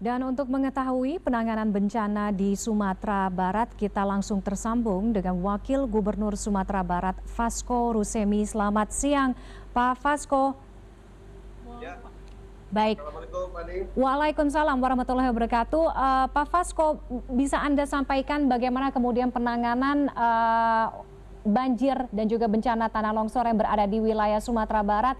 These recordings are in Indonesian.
Dan untuk mengetahui penanganan bencana di Sumatera Barat, kita langsung tersambung dengan Wakil Gubernur Sumatera Barat, Vasco Rusemi. Selamat siang, Pak Vasco. Ya, Baik. Assalamualaikum, Fani. Waalaikumsalam warahmatullahi wabarakatuh. Pak Vasco, bisa Anda sampaikan bagaimana kemudian penanganan banjir dan juga bencana tanah longsor yang berada di wilayah Sumatera Barat,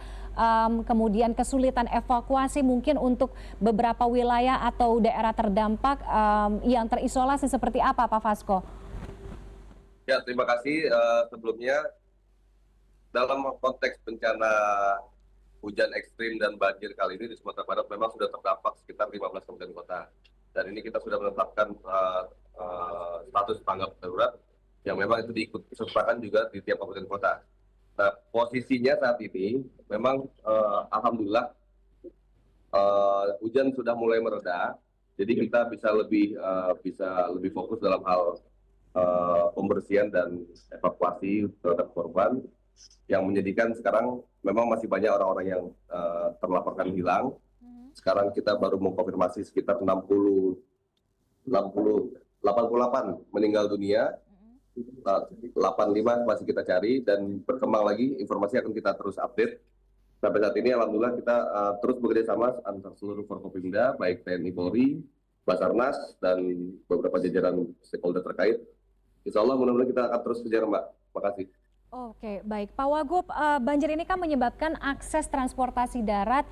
kemudian kesulitan evakuasi mungkin untuk beberapa wilayah atau daerah terdampak yang terisolasi seperti apa, Pak Vasco? Ya, terima kasih. Sebelumnya, dalam konteks bencana hujan ekstrim dan banjir kali ini di Sumatera Barat memang sudah terdampak sekitar 15 kabupaten kota. Dan ini kita sudah menetapkan status tanggap darurat yang memang itu diikuti sertakan juga di tiap kabupaten kota. Nah, posisinya saat ini memang alhamdulillah hujan sudah mulai mereda, jadi kita bisa lebih fokus dalam hal pembersihan dan evakuasi terhadap korban. Yang menyedihkan sekarang memang masih banyak orang-orang yang terlaporkan hilang. Sekarang kita baru mengkonfirmasi sekitar 88 meninggal dunia, 85 masih kita cari dan berkembang lagi, informasi akan kita terus update. Sampai saat ini alhamdulillah kita terus bekerja sama antar seluruh Forkopimda, baik TNI Polri, Basarnas, dan beberapa jajaran stakeholder terkait. Insya Allah mudah-mudahan kita akan terus kejar, Mbak. Terima kasih. Oke, baik. Pak Wagub, banjir ini kan menyebabkan akses transportasi darat,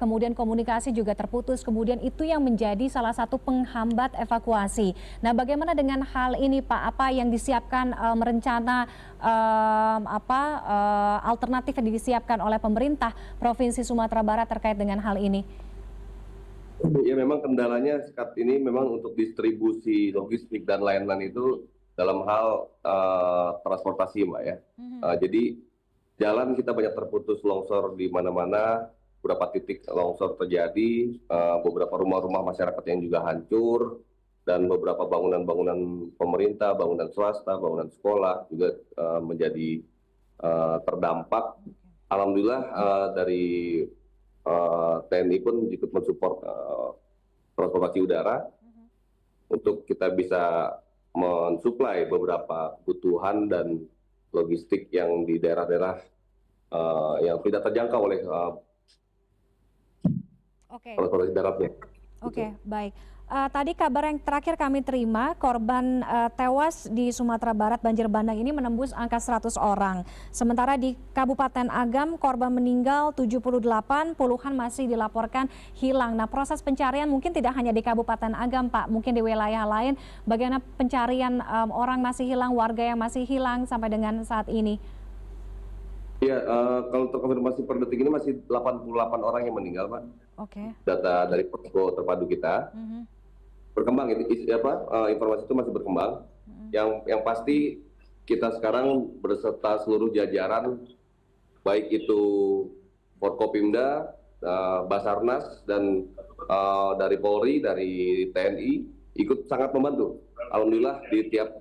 kemudian komunikasi juga terputus, kemudian itu yang menjadi salah satu penghambat evakuasi. Nah, bagaimana dengan hal ini, Pak? Apa yang disiapkan merencana, alternatif yang disiapkan oleh pemerintah Provinsi Sumatera Barat terkait dengan hal ini? Ya memang kendalanya saat ini memang untuk distribusi logistik dan lain-lain itu dalam hal transportasi, Mbak ya. Jadi jalan kita banyak terputus, longsor di mana-mana, beberapa titik longsor terjadi, beberapa rumah-rumah masyarakat yang juga hancur, dan beberapa bangunan-bangunan pemerintah, bangunan swasta, bangunan sekolah juga menjadi terdampak. Alhamdulillah dari TNI pun ikut mensupport transportasi udara untuk kita bisa mensuplai beberapa kebutuhan dan logistik yang di daerah-daerah yang tidak terjangkau oleh transportasi daratnya. Oke, baik. Tadi kabar yang terakhir kami terima, korban tewas di Sumatera Barat banjir bandang ini menembus angka 100 orang. Sementara di Kabupaten Agam, korban meninggal 78, puluhan masih dilaporkan hilang. Nah, proses pencarian mungkin tidak hanya di Kabupaten Agam, Pak, mungkin di wilayah lain. Bagaimana pencarian orang masih hilang, warga yang masih hilang sampai dengan saat ini? Ya, kalau terkonfirmasi per detik ini masih 88 orang yang meninggal, Pak. Oke. Data dari posko terpadu kita. Berkembang, informasi itu masih berkembang. Yang pasti kita sekarang berserta seluruh jajaran, baik itu Forkopimda, Basarnas, dan dari Polri, dari TNI, ikut sangat membantu. Alhamdulillah di tiap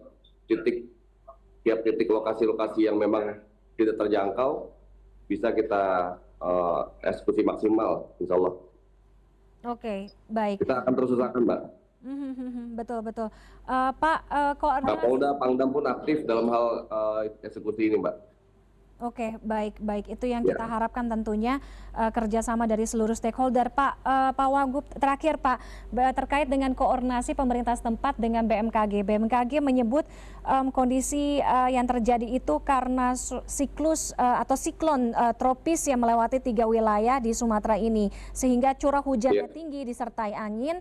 titik lokasi-lokasi yang memang tidak terjangkau bisa kita eksekusi maksimal, insya Allah. Oke, baik. Kita akan terus usahakan, Mbak. Betul, betul. Pak, koordinasi. Kapolda, Pangdam pun aktif dalam hal eksekusi ini, Mbak. Oke, baik, baik. Itu yang kita harapkan tentunya kerjasama dari seluruh stakeholder. Pak Wagub, terakhir Pak, terkait dengan koordinasi pemerintah setempat dengan BMKG. BMKG menyebut kondisi yang terjadi itu karena siklus atau siklon tropis yang melewati 3 wilayah di Sumatera ini. Sehingga curah hujannya tinggi disertai angin,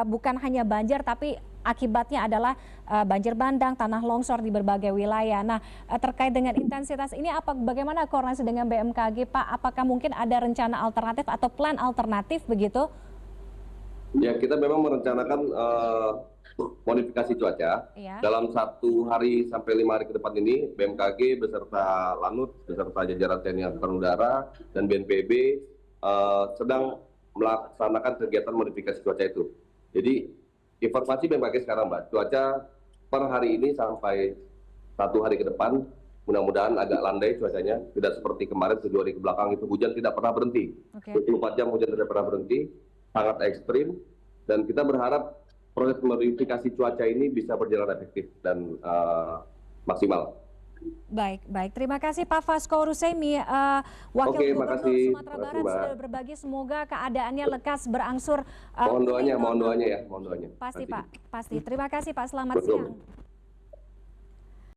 bukan hanya banjir tapi akibatnya adalah banjir bandang, tanah longsor di berbagai wilayah. Nah, terkait dengan intensitas ini, bagaimana koordinasi dengan BMKG, Pak? Apakah mungkin ada rencana alternatif atau plan alternatif begitu? Ya, kita memang merencanakan modifikasi cuaca. Dalam 1 hari sampai 5 hari ke depan ini, BMKG beserta Lanut, beserta jajaran TNI Angkatan Udara dan BNPB sedang melaksanakan kegiatan modifikasi cuaca itu. Jadi informasi BMKG sekarang, Mbak, cuaca per hari ini sampai 1 hari ke depan mudah-mudahan agak landai cuacanya, tidak seperti kemarin 7 hari ke belakang itu hujan tidak pernah berhenti. 24 jam hujan tidak pernah berhenti, sangat ekstrim. Dan kita berharap proses modifikasi cuaca ini bisa berjalan efektif dan maksimal. Baik, baik. Terima kasih Pak Fasko Rusemi, Wakil Oke, Gubernur makasih. Sumatera Makasih, Barat, Mbak. sudah berbagi. Semoga keadaannya lekas berangsur Mohon doanya, pulih mohon normal. doanya ya, mohon doanya. Pasti Nanti. Pak, pasti. Terima kasih Pak, selamat Betul. siang.